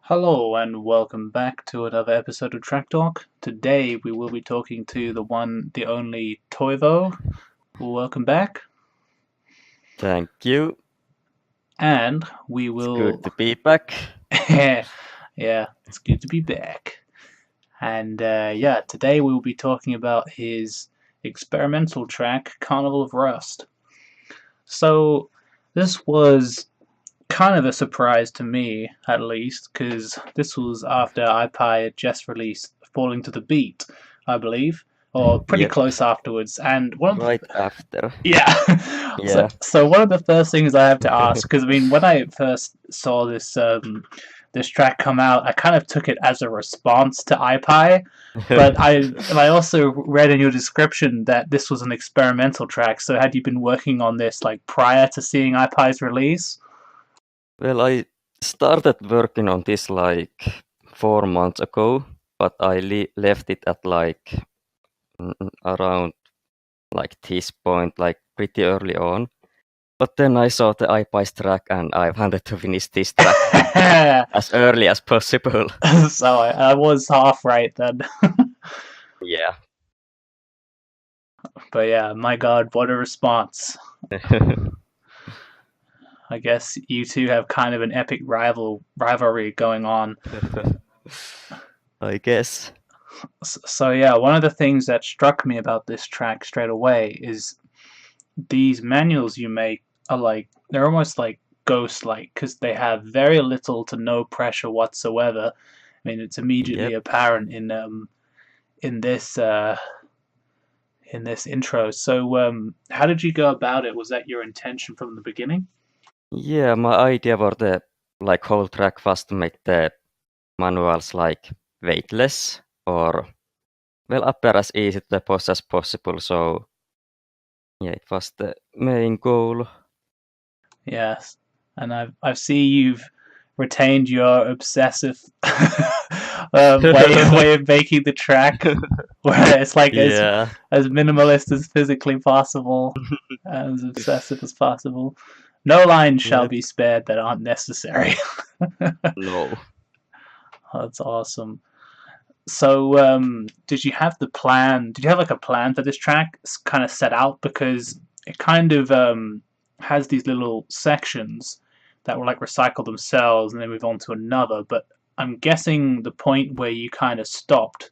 Hello and welcome back to another episode of Track Talk. Today we will be talking to the one, the only Toivo. Welcome back. Thank you. And we It's will. good to be back. Yeah, it's good to be back. And today we will be talking about his experimental track, Carnival of Rust. So, this was kind of a surprise to me, at least, because this was after iPie had just released Falling to the Beat, I believe, or pretty Yep, close afterwards. And one of right after. yeah, so Yeah. so one of the first things I have to ask, because I mean, when I first saw this track come out, I kind of took it as a response to iPie. But I also read in your description that this was an experimental track. So had you been working on this like prior to seeing iPie's release? Well, I started working on this like 4 months ago, but I left it at like around like this point, like pretty early on. But then I saw the iPice track and I wanted to finish this track as early as possible. So I was half right then. Yeah. But yeah, my god, what a response. I guess you two have kind of an epic rivalry going on. I guess. So yeah, one of the things that struck me about this track straight away is these manuals you make are like they're almost like ghost-like because they have very little to no pressure whatsoever. I mean, it's immediately Yep. apparent in this in this intro. So, how did you go about it? Was that your intention from the beginning? Yeah, my idea for the like whole track was to make the manuals like weightless or well appear as easy to the boss as possible. So yeah, it was the main goal. Yes, and I see you've retained your obsessive way of making the track, where it's like Yeah. as minimalist as physically possible, as obsessive as possible. No lines shall Yep. be spared that aren't necessary. No. That's awesome. So, did you have the plan? Did you have like a plan for this track kind of set out? Because it kind of has these little sections that will like recycle themselves and then move on to another. But I'm guessing the point where you kind of stopped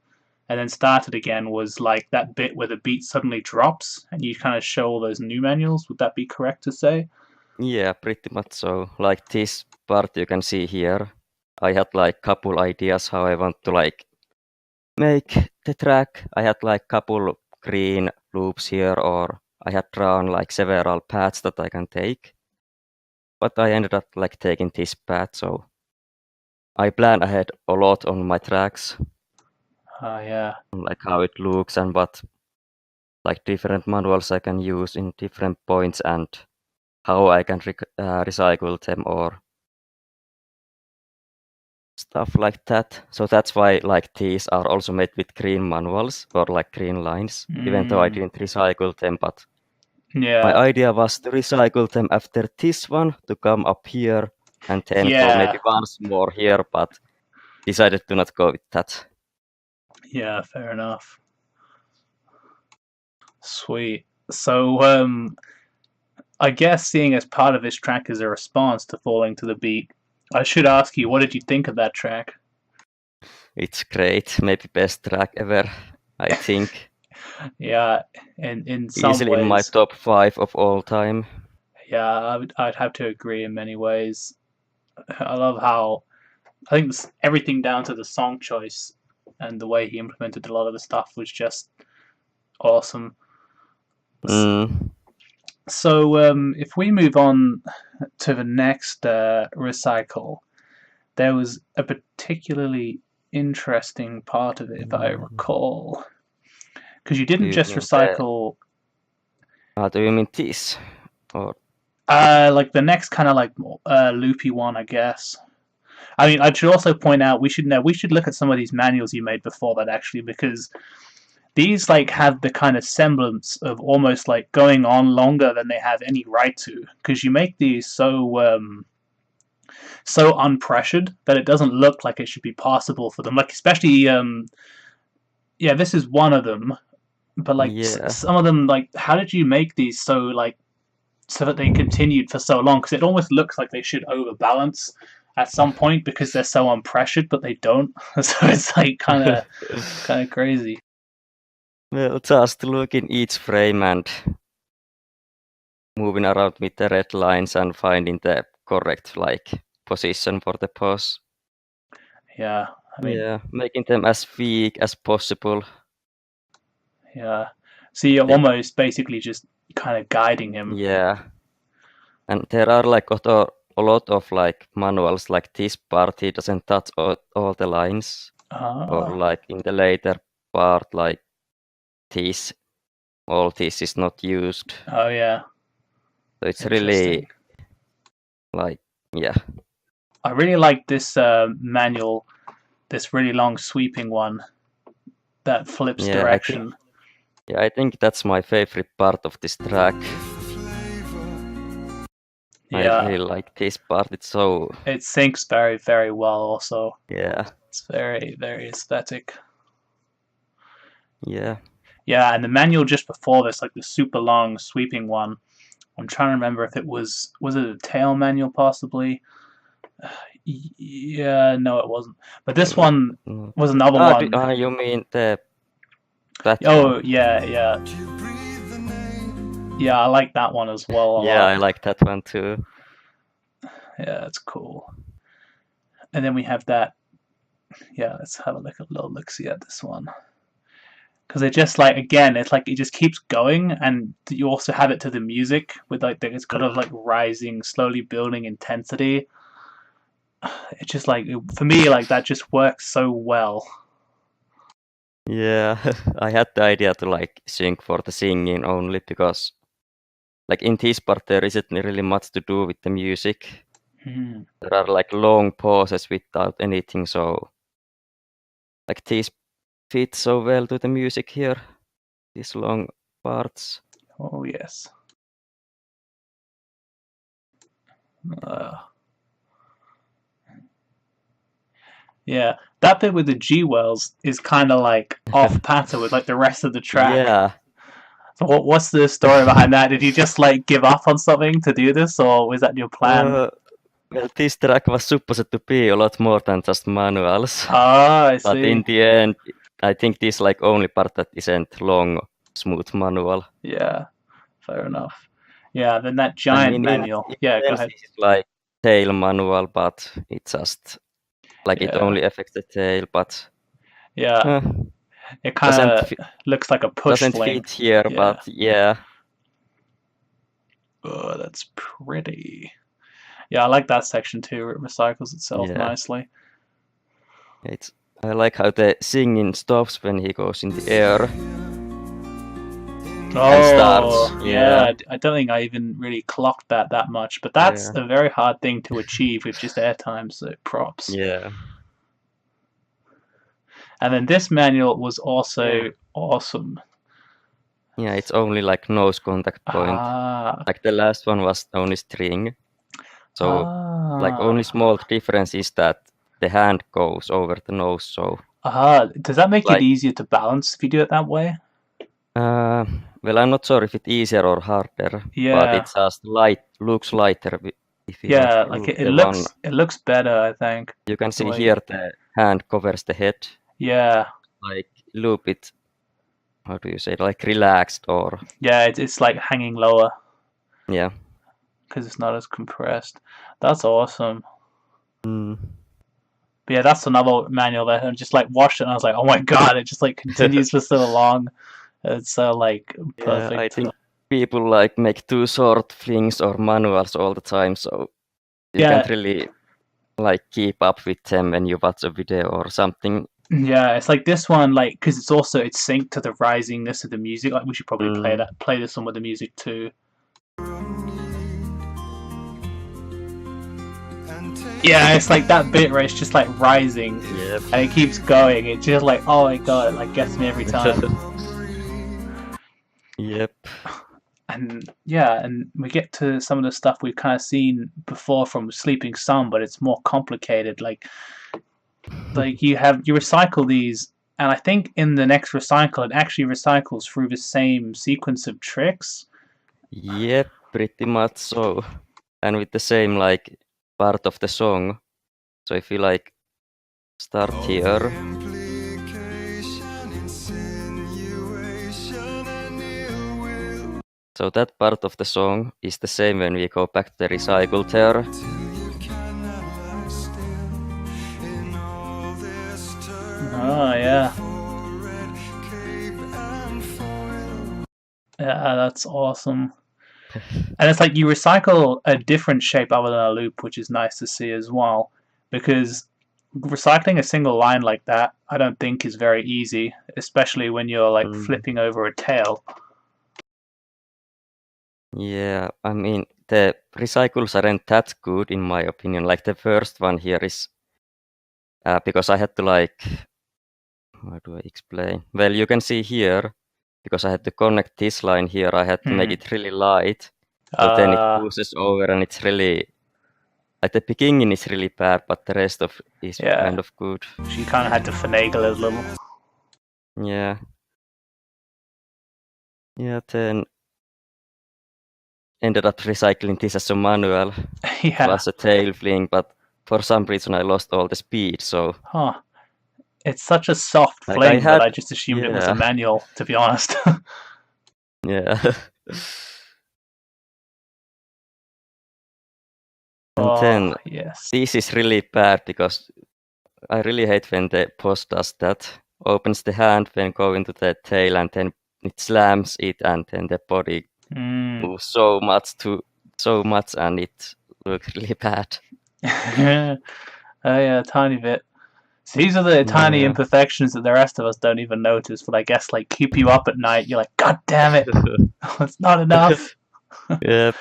and then started again was like that bit where the beat suddenly drops and you kind of show all those new manuals. Would that be correct to say? Yeah, pretty much so. Like this part you can see here. I had like couple ideas how I want to like make the track. I had like couple green loops here or I had drawn like several paths that I can take. But I ended up like taking this path, so I plan ahead a lot on my tracks, Yeah. like how it looks and what like different manuals I can use in different points and how I can recycle them or stuff like that. So that's why like these are also made with green manuals or like green lines, even though I Mm, didn't recycle them. But my yeah. idea was to recycle them after this one to come up here and then go Yeah. maybe once more here, but decided to not go with that. Yeah. Fair enough. Sweet. So, I guess seeing as part of this track is a response to Falling to the Beat, I should ask you, what did you think of that track? It's great, maybe best track ever, I think. Yeah, in some Easily in my ways, top 5 of all time. yeah, I'd have to agree in many ways. I love how I think everything down to the song choice and the way he implemented a lot of the stuff was just awesome. Mm, So, if we move on to the next recycle, there was a particularly interesting part of it, if I recall, because you do didn't you just mean the? recycle, Do you mean this? Or like the next kind of like loopy one, I guess. I mean, I should also point out we should look at some of these manuals you made before that actually, because these like have the kind of semblance of almost like going on longer than they have any right to, because you make these so so unpressured that it doesn't look like it should be possible for them. Like especially yeah, this is one of them, but like Yeah. some of them, like how did you make these so like so that they continued for so long? Because it almost looks like they should overbalance at some point because they're so unpressured, but they don't. So it's like kind of crazy. Well, just look in each frame and moving around with the red lines and finding the correct like position for the pose. Yeah, I mean, Yeah, making them as weak as possible. yeah. So you're They, almost basically just kind of guiding him. yeah, and there are like a lot of like manuals like this part he doesn't touch all the lines, or Ah, like in the later part like this all this is not used. oh yeah, So it's interesting. really like yeah. I really like this manual, this really long sweeping one that flips Yeah, direction. I think that's my favorite part of this track. I Yeah, really like this part. It's so it syncs very, very well. Also, yeah, it's very, very aesthetic. yeah. Yeah, and the manual just before this, like the super long sweeping one. I'm trying to remember if it was it a tail manual possibly. Yeah, no, it wasn't. But this one Mm. was another one. You mean that one? Oh yeah, yeah, yeah. I like that one as well a Yeah, lot. I like that one too. Yeah, it's cool. And then we have that. Yeah, let's have a little look see at this one because it just like again, it's like it just keeps going, and you also have it to the music with like it's kind of like rising, slowly building intensity. It's just like for me, like that just works so well. Yeah, I had the idea to like sing for the singing only because like in this part there isn't really much to do with the music. Mm. There are like long pauses without anything, so like these fit so well to the music here. These long parts. Oh yes. Uh, yeah, that bit with the G wells is kind of like off pattern with like the rest of the track. Yeah. So what's the story behind that? Did you just like give up on something to do this, or was that your plan? Uh, well, this track was supposed to be a lot more than just manuals, Ah, I but in see. the end, I think this like only part that isn't long, smooth manual. Yeah, fair enough. Yeah, then that I giant mean, manual. in Yeah, go sense, ahead. this is like tail manual, but it just like it Yeah, only affects the tail, but yeah. uh, It kind doesn't of looks like a push doesn't fit length. here. Yeah. But yeah, Oh, that's pretty. Yeah, I like that section too. It recycles itself yeah, nicely. it's. I like how the singing stops when he goes in the air and starts. Oh, Yeah, yeah. I don't think I even really clocked that much, but that's yeah, a very hard thing to achieve with just airtime, so props. yeah. And then this manual was Yeah. also awesome. Yeah, it's only like nose contact point. Ah, Like the last one was only string. So like ah, only small difference is that the hand goes over the nose. So ah. Does that make it like easier to balance if you do it that way? uh, well, I'm not sure if it's easier or harder, but Yeah, it's just looks lighter if you like yeah. Like move the one. it looks better, I think. You can The see way. here the hand covers the head. Yeah, Like loop it. How do you say it? Like relaxed or yeah. It's like hanging lower yeah. because it's not as compressed. That's awesome. Mm. But yeah, that's another manual that I just like watched it and I was like, oh my god, it just like continues for so long. It's so like Yeah, I perfect. think people like make too short things or manuals all the time, so you Yeah, can't really like keep up with them when you watch a video or something. yeah. It's like this one, like because it's synced to the risingness of the music. Like we should probably Mm. play this one with the music too. Yeah, it's like that bit where it's just like rising Yep. and it keeps going. It's just like oh my god, it like gets me every time. Yep. and yeah, and we get to some of the stuff we've kind of seen before from Sleeping Sun, but it's more complicated. Like you recycle these, and I think in the next recycle, it actually recycles through the same sequence of tricks. Yeah, pretty much so. And with the same like part of the song. So if you like start here. So that part of the song is the same when we go back to the recycle there. Oh yeah, yeah, that's awesome. And it's like you recycle a different shape other than a loop, which is nice to see as well. Because recycling a single line like that, I don't think is very easy, especially when you're like flipping over a tail. Yeah, I mean the recycles aren't that good in my opinion. Like the first one here is because I had to like, how do I explain? Well, you can see here because I had to connect this line here. I had to make Hmm. it really light, so then it pushes over and it's really like the beginning is really bad, but the rest of is Yeah, kind of good. she kind of had to finagle it a little. Yeah, yeah. Then ended up recycling this as a manual Yeah. plus a tail fling, but for some reason I lost all the speed. So Huh. It's such a soft like I fling that had, I just assumed it was a yeah, manual, to be honest. yeah. And Oh, then yes. this is really bad because I really hate when the boss does that. Opens the hand, then go into the tail, and then it slams it, and then the body Mm. moves so much, and it looks really bad. Yeah. Oh, yeah, a tiny bit. So these are the tiny Yeah. imperfections that the rest of us don't even notice, but I guess like keep you up at night. You're like, God damn it, it's not enough. Yep.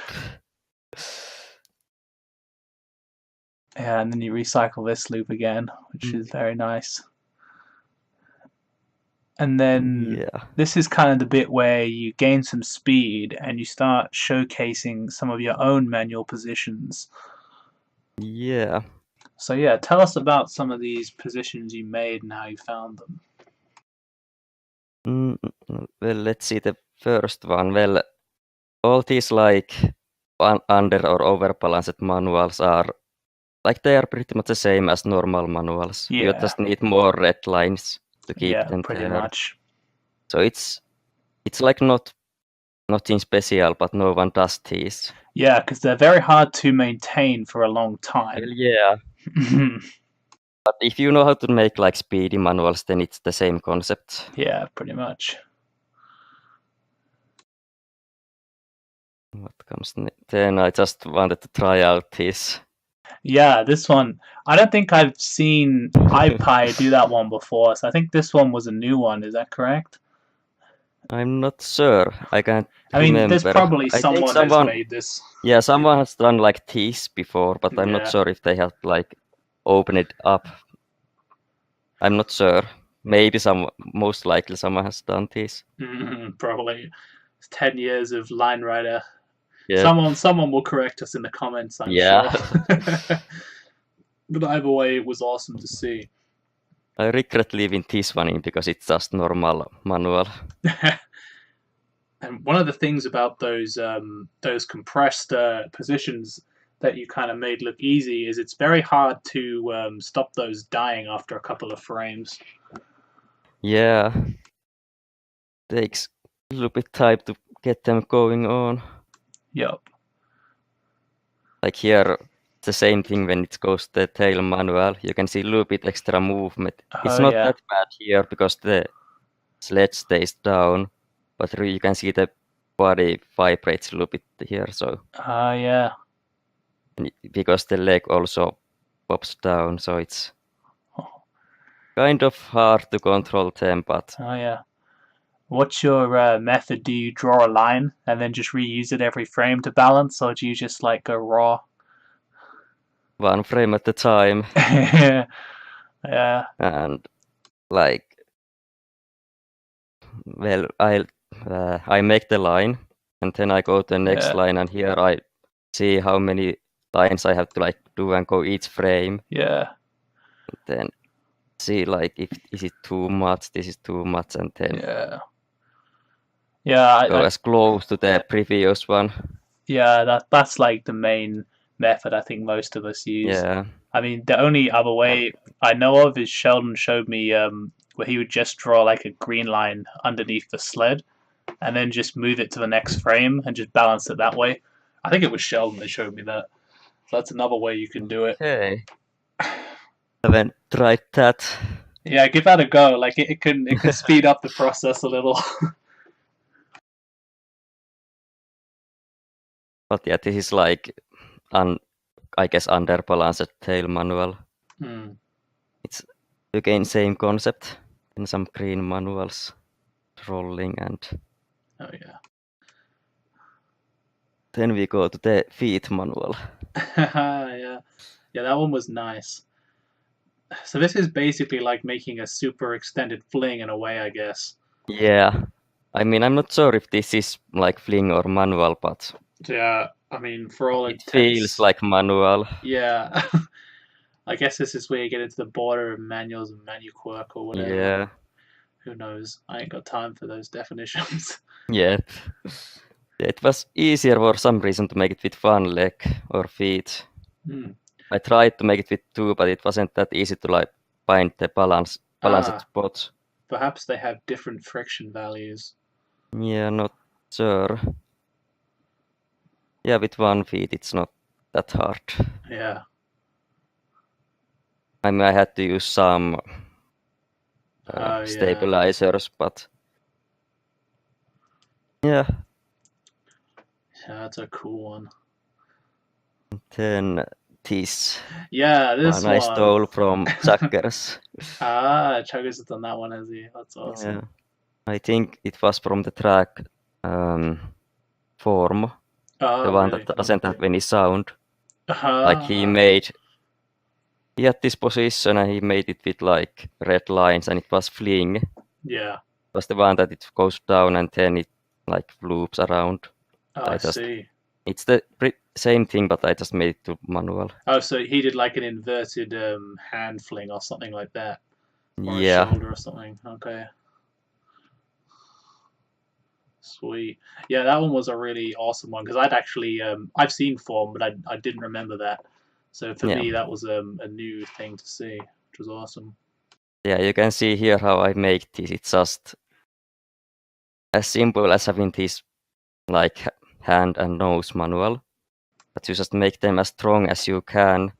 Yeah, and then you recycle this loop again, which is very nice. And then Yeah. this is kind of the bit where you gain some speed and you start showcasing some of your own manual positions. Yeah. So yeah, tell us about some of these positions you made and how you found them. Well, let's see the first one. Well, all these like under or overbalanced manuals are like they are pretty much the same as normal manuals. You Yeah, just need more red lines to keep yeah, them pretty there. much. So it's like not nothing special, but no one does these. Yeah, because they're very hard to maintain for a long Well, time. yeah. But if you know how to make like speedy manuals, then it's the same concept. Yeah, pretty much. What comes then? I just wanted to try out this. Yeah, this one, I don't think I've seen iPie do that one before, so I think this one was a new one. Is that correct? I'm not sure. I can't I mean, there's remember. probably I think someone who's someone, made this. yeah, someone has done like this before, but I'm not Yeah, sure if they have like opened it up. I'm not sure. Maybe most likely someone has done this. probably. It's 10 years of line writer. Yep. Someone will correct us in the comments, I'm Yeah. sure. But either way, it was awesome to see. I regret leaving this one in because it's just normal manual. And one of the things about those compressed positions that you kind of made look easy is it's very hard to stop those dying after a couple of frames. Yeah. Takes a little bit time to get them going on. Yep. Like here, it's the same thing when it goes to the tail manual. You can see a little bit extra movement. It's Oh not yeah. that bad here because the sledge stays down, but you can see the body vibrates a little bit here. So Oh yeah. because the leg also pops down, so it's Oh, kind of hard to control them. But oh yeah. What's your method? Do you draw a line and then just reuse it every frame to balance, or do you just like go raw? one frame at a time, Yeah. and like well, I make the line. and then I go to the next Yeah, line, and here I see how many lines I have to like do and go each frame. yeah, Then see like if is it too much, this is too much, and then yeah, yeah. go as close to the previous one. Yeah, that's like the main method I think most of us use. Yeah, I mean, the only other and way I know of is Sheldon showed me where he would just draw like a green line underneath the sled and then just move it to the next frame and just balance it that way. I think it was Sheldon that showed me that. So that's another way you can do it. okay, haven't tried that. Yeah, give that a go. Like it can speed up the process a little. But yeah, this is like I guess underbalanced tail manual. Hmm. It's again same concept in some green manuals, rolling, and Oh yeah. then we go to the feet manual. Yeah. Yeah, that one was nice. So this is basically like making a super extended fling in a way, I guess. Yeah, I mean I'm not sure if this is like fling or manual, but Yeah, I mean, for all it feels intents, like manual. yeah. I guess this is where you get into the border of manuals and manuquirk or whatever. Yeah, Who knows? I ain't got time for those definitions. yeah. Yeah, it was easier for some reason to make it with one leg or feet. Hmm. I tried to make it with two, but it wasn't that easy to like find the balanced Ah, spots. perhaps they have different friction values. Yeah, not sure. Yeah, with one feet it's not that hard. Yeah. I mean, I had to use some Oh, yeah. stabilizers, but yeah. Yeah, that's a cool one. Then this Yeah, this one I one. stole from Chuckers. Chuggas has done that one, has he? That's Yeah, awesome. I think it was from the track um, Form, the Oh, one that really? doesn't have any sound. Like Ah, he had this position and he made it with like red lines and it was fling. It yeah. was the one that it goes down and then it like loops around. Oh, I I just see. it's the same thing, but I just made it to manual. Oh, so he did like an inverted hand fling or something like that, or a Yeah, shoulder or something. Okay, sweet. Yeah, that one was a really awesome one because I'd actually I've seen form, but I didn't remember that. So for yeah, me, that was a new thing to see, which was awesome. yeah. You can see here how I make this. It's just as simple as having this like hand and nose manual, but you just make them as strong as you can.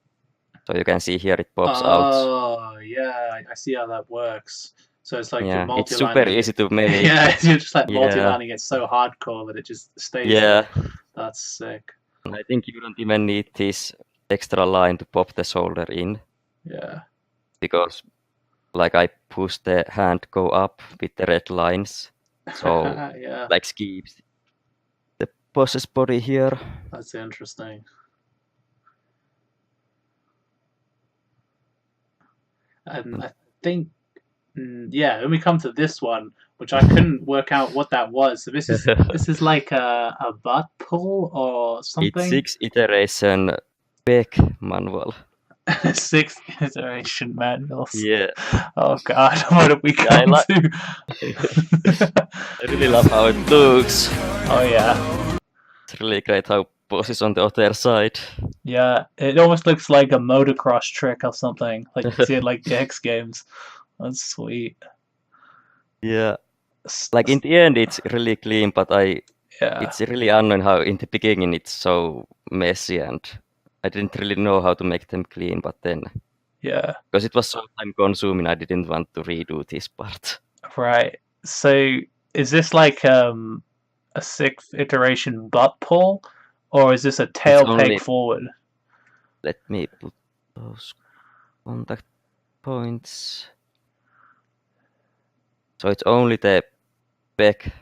So you can see here it pops out. Oh, yeah, I see how that works. So it's like you're Yeah, it's super multi-lining it. easy to make. Yeah, you're just like Yeah, multi-lining it so hardcore that it just stays there. yeah. That's sick. I think you don't even need this extra line to pop the shoulder in Yeah. because like I push the hand go up with the red lines. So Yeah, like keeps the boss's body here. that's interesting. And And I think, yeah, when we come to this one, which I couldn't work out what that was. So this is like a butt pull or it's something. 6 iteration back manual. Sixth iteration manuals. Yeah, Oh God, what have we yeah, come to? I really love how it looks. Oh yeah, It's really great how boss is on the other side. yeah. It almost looks like a motocross trick or something. Like you see it like the X Games. That's sweet. Yeah, S- like in s- the end it's really clean, but Yeah, it's really annoying how in the beginning it's so messy and I didn't really know how to make them clean, but then yeah. because it was so time consuming, I didn't want to redo this part. Right. So is this like a sixth iteration butt pull, or is this a It's tail peg only forward? let me put those contact points. So it's only the back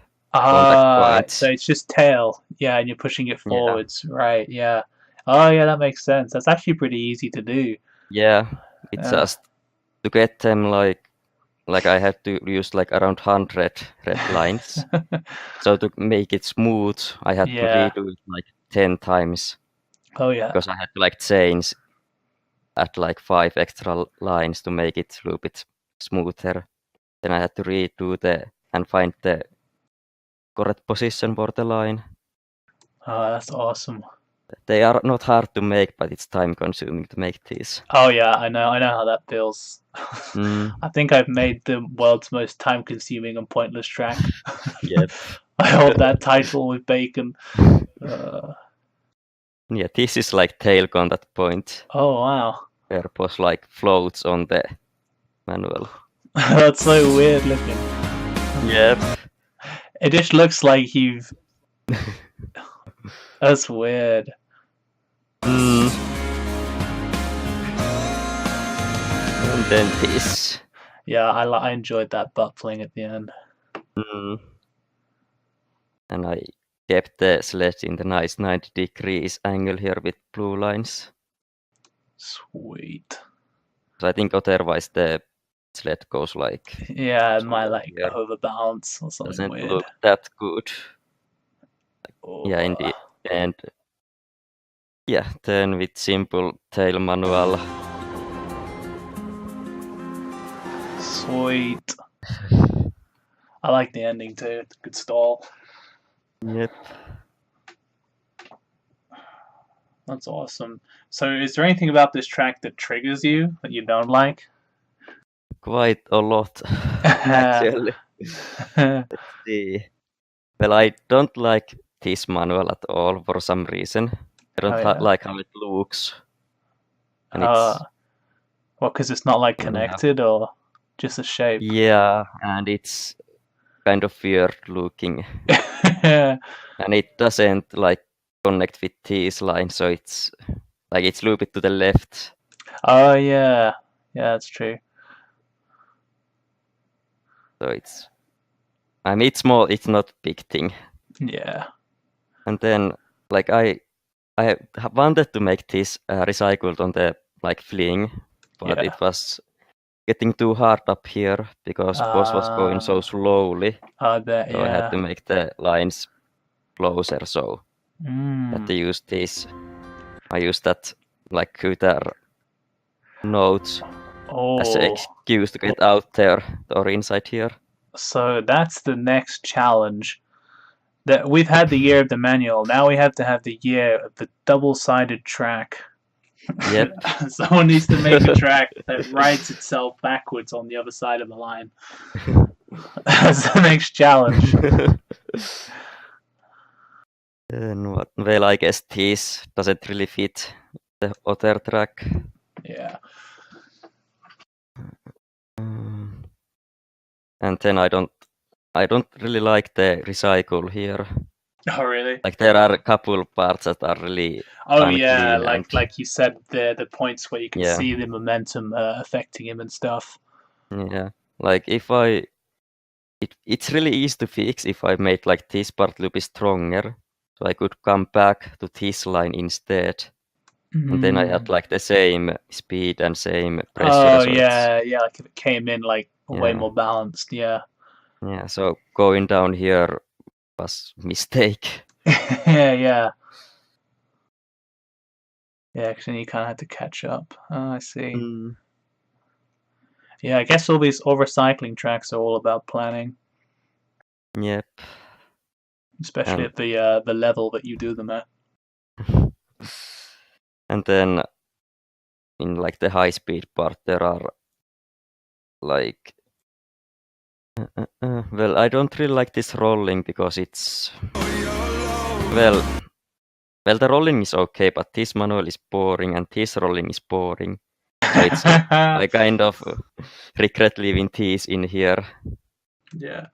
contact Ah, so points. it's just tail, yeah, and you're pushing it Yeah, forwards, right? Yeah. Oh, yeah, that makes sense. That's actually pretty easy to do. yeah. It's Yeah, just to get them like I had to use like around 100 red lines. So to make it smooth, I had to Yeah. redo it like 10 times Oh yeah. because I had to like change at like 5 extra lines to make it a little bit smoother. Then I had to redo and find the correct position for the line. Oh, that's awesome. They are not hard to make, but it's time consuming to make these. Oh yeah, I know how that feels. Mm, I think I've made the world's most time-consuming and pointless track. yep. I hold that title with bacon. Uh, Yeah, this is like tail contact point oh wow, where boss like floats on the manual. that's so weird looking. Yep. It just looks like you've. That's weird. Mm. And then this. Yeah, I enjoyed that butt fling at the end. Mm. And I kept the sledge in the nice 90 degrees angle here with blue lines. Sweet. So I think otherwise the sled goes like Yeah, it might somewhere like here. overbalance or something Doesn't weird. look that good. Yeah, in Oh, the end. Yeah, then with simple tail manual. sweet. I like the ending too. It's a good stall. Yep. That's awesome. So, is there anything about this track that triggers you that you don't like? Quite a lot, actually. Let's see. Well, I don't like this manual at all for some reason. I Oh don't yeah. like how it looks, and it's Well, because it's not like yeah, connected or just a shape. yeah, and it's kind of weird looking, Oh and it doesn't like connect with this line, so it's like it's a little bit to the left. yeah, yeah, that's true. So I mean, it's more, it's not big thing. Yeah. And then like I wanted to make this recycled on the like fling, but Yeah. it was getting too hard up here because boss was going so slowly. I bet. So I had Yeah. to make the lines closer. So I had Mm. to use this. I used that like guitar notes as an Oh. excuse to get out there or inside here. So that's the next challenge. That we've had the year of the manual. Now we have to have the year of the double-sided track. Yep. Someone needs to make a track that rides itself backwards on the other side of the line. That's the next challenge. And what? Well, I guess this doesn't really fit the other track. Yeah. And then I don't really like the recycle here. Oh really? Like there are a couple parts that are really Oh yeah, unclean and like you said, the points where you can yeah, see the momentum affecting him and stuff. yeah. Like if it's really easy to fix if I made like this part a little bit stronger. So I could come back to this line instead. And then I had like the same speed and same pressure. Oh So it's yeah, yeah. Like if it came in like way yeah. more balanced, yeah. Yeah. So going down here was mistake. Yeah, yeah, yeah. Because then you kind of had to catch up. Oh, I see. Mm, Yeah, I guess all these overcycling tracks are all about planning, yep. especially And at the level that you do them at. and then in like the high speed part there are like well, I don't really like this rolling because it's well the rolling is okay, but this manual is boring and this rolling is boring. So it's I kind of regret leaving these in here. Yeah.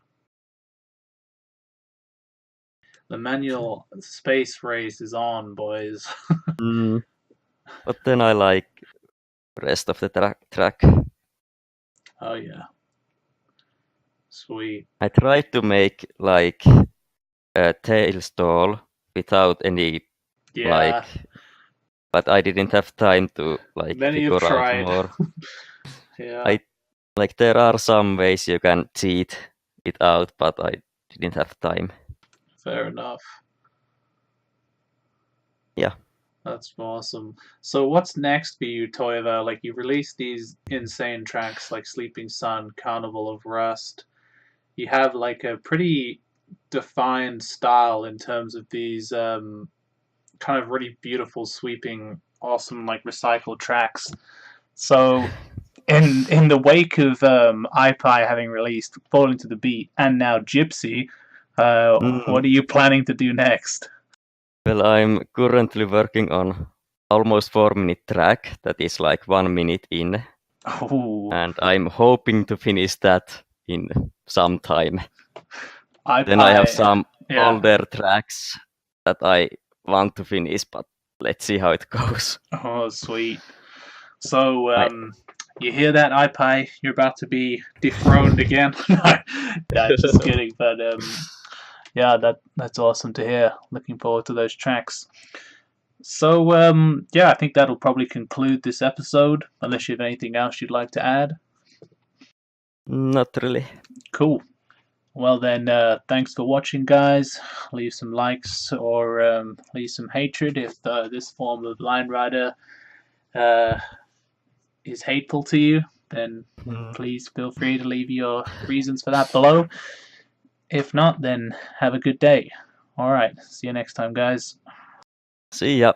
The manual space race is on, boys. Mm, but then I like rest of the track. Oh yeah. Sweet. I tried to make like a tail stall without any like, Yeah. but I didn't have time to like Many have figure out tried. more. Yeah. I Like there are some ways you can cheat it out, but I didn't have time. Fair enough. Yeah. That's awesome. So what's next for you, Toivo? Like you released these insane tracks like Sleeping Sun, Carnival of Rust. You have like a pretty defined style in terms of these kind of really beautiful, sweeping, awesome like recycled tracks. So in the wake of iPie having released Falling to the Beat and now Gypsy, Mm. what are you planning to do next? Well, I'm currently working on almost 4 minute track that is like 1 minute in, Oh, and I'm hoping to finish that in some time. Then I have iPie, some yeah. older tracks that I want to finish, but let's see how it goes. Oh, sweet. So, I, you hear that, iPie? You're about to be dethroned again. No, just kidding. But yeah, that's awesome to hear. Looking forward to those tracks. So, yeah, I think that'll probably conclude this episode. Unless you have anything else you'd like to add. Not really. Cool. Well then, thanks for watching, guys. Leave some likes or leave some hatred if this form of Line Rider uh, is hateful to you. Then Mm. please feel free to leave your reasons for that below. If not, then have a good day. All right, see you next time, guys. See ya.